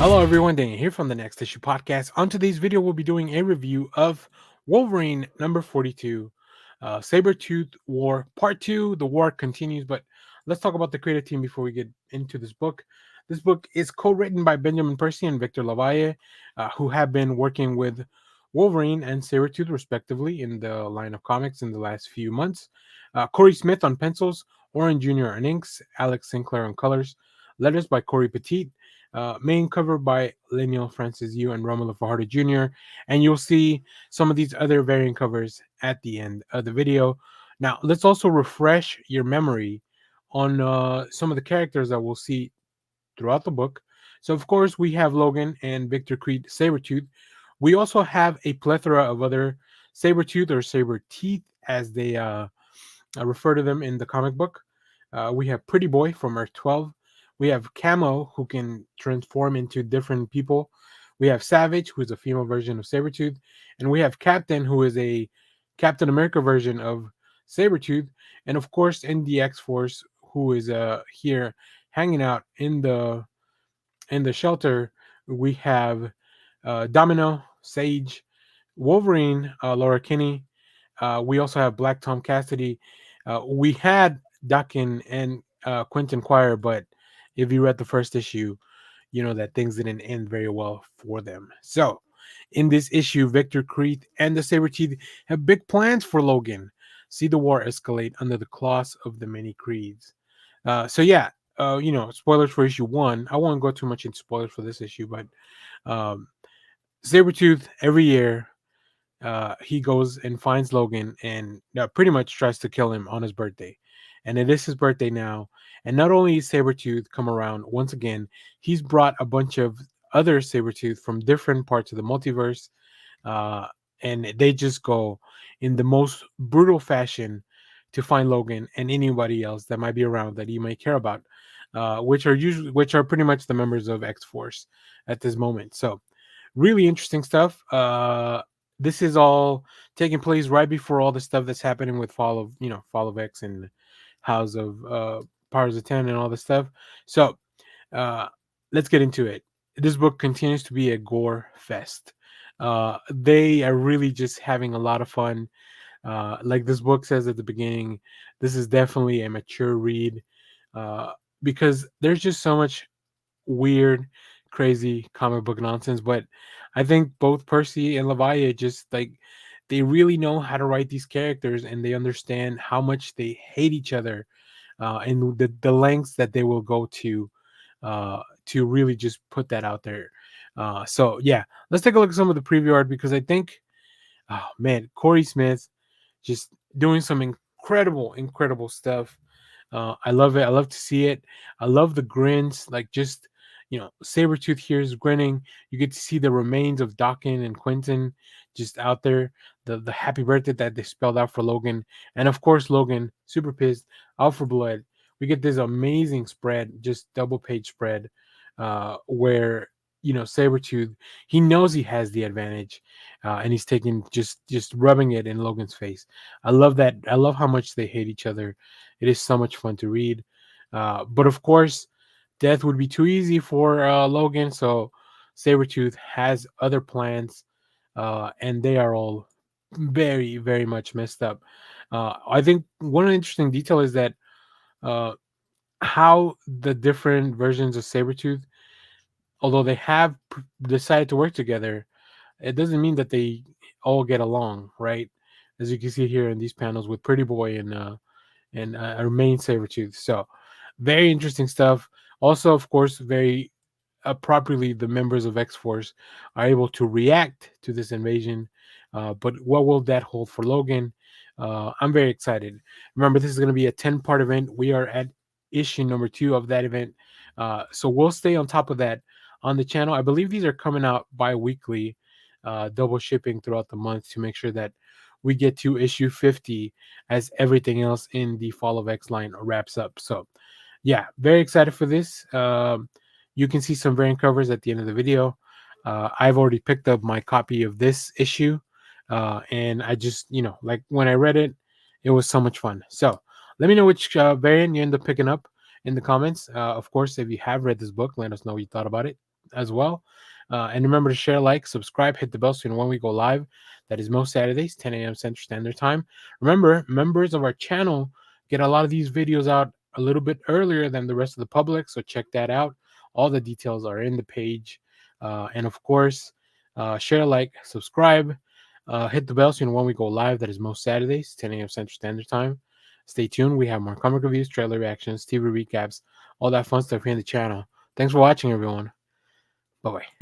Hello everyone, Daniel here from the Next Issue Podcast. On today's video, we'll be doing a review of Wolverine number 42, Sabretooth War Part 2. The war continues, but let's talk about the creative team before we get into this book. This book is co-written by Benjamin Percy and Victor LaValle, who have been working with Wolverine and Sabretooth respectively in the line of comics in the last few months. Cory Smith on pencils, Oren Jr. on inks, Alex Sinclair on colors, letters by Cory Petit, main cover by Lineal Francis Yu and Romulo Fajardo Jr. And you'll see some of these other variant covers at the end of the video. Now, let's also refresh your memory on some of the characters that we'll see throughout the book. So, of course, we have Logan and Victor Creed Sabretooth. We also have a plethora of other Sabretooth or Saber Teeth, as they refer to them in the comic book. We have Pretty Boy from Earth 12. We have Camo, who can transform into different people. We have Savage, who is a female version of Sabretooth. And we have Captain, who is a Captain America version of Sabretooth. And of course, in the X Force, who is here hanging out in the shelter, we have Domino, Sage, Wolverine, Laura Kinney. We also have Black Tom Cassidy. We had Duckin and Quentin Quire, but if you read the first issue, you know that things didn't end very well for them. So, in this issue, Victor Creed and the Sabretooth have big plans for Logan. See the war escalate under the claws of the many Creeds. Spoilers for issue one. I won't go too much into spoilers for this issue, but um, Sabretooth every year he goes and finds Logan and pretty much tries to kill him on his birthday. And it is his birthday now. And not only is Sabretooth come around once again, he's brought a bunch of other Sabretooth from different parts of the multiverse. Uh, and they just go in the most brutal fashion to find Logan and anybody else that might be around that you might care about, which are pretty much the members of X Force at this moment. So really interesting stuff. This is all taking place right before all the stuff that's happening with Fall of X and House of Powers of 10 and all this stuff. So uh, let's get into it. This book continues to be a gore fest. They are really just having a lot of fun. Like this book says at the beginning, this is definitely a mature read uh, because there's just so much weird, crazy comic book nonsense. But I think both Percy and LaValle just like they really know how to write these characters and they understand how much they hate each other and the lengths that they will go to really just put that out there. So yeah, let's take a look at some of the preview art because I think, oh man, Cory Smith just doing some incredible stuff. I love it. I love to see it. I love the grins. Like just Sabretooth here is grinning. You get to see the remains of Dawkins and Quentin just out there. The happy birthday that they spelled out for Logan. And of course Logan, super pissed, out for blood. We get this amazing spread, just double page spread, where Sabretooth, he knows he has the advantage, and he's taking just rubbing it in Logan's face. I love that. I love how much they hate each other. It is so much fun to read. But of course, death would be too easy for Logan, so Sabretooth has other plans, and they are all very much messed up. I think one interesting detail is that uh, how the different versions of Sabretooth, although they have decided to work together, it doesn't mean that they all get along, right? As you can see here in these panels with Pretty Boy and our main Sabretooth. So very interesting stuff. Also, of course, very properly the members of X Force are able to react to this invasion. But what will that hold for Logan? I'm very excited. Remember, this is going to be a 10-part event. We are at issue number 2 of that event. So we'll stay on top of that on the channel. I believe these are coming out bi-weekly, double shipping throughout the month to make sure that we get to issue 50 as everything else in the Fall of X line wraps up. So yeah, very excited for this. You can see some variant covers at the end of the video. I've already picked up my copy of this issue, and I just, like when I read it, it was so much fun. So let me know which variant you end up picking up in the comments. Of course, if you have read this book, let us know what you thought about it. as well. And remember to share, like, subscribe, hit the bell so you know when we go live. That is most Saturdays, 10 a.m. Central Standard Time. Remember, members of our channel get a lot of these videos out a little bit earlier than the rest of the public, so check that out. All the details are in the page. And of course, share, like, subscribe, hit the bell so you know when we go live. That is most Saturdays, 10 a.m. Central Standard Time. Stay tuned. We have more comic reviews, trailer reactions, TV recaps, all that fun stuff here in the channel. Thanks for watching, everyone. Bye-bye.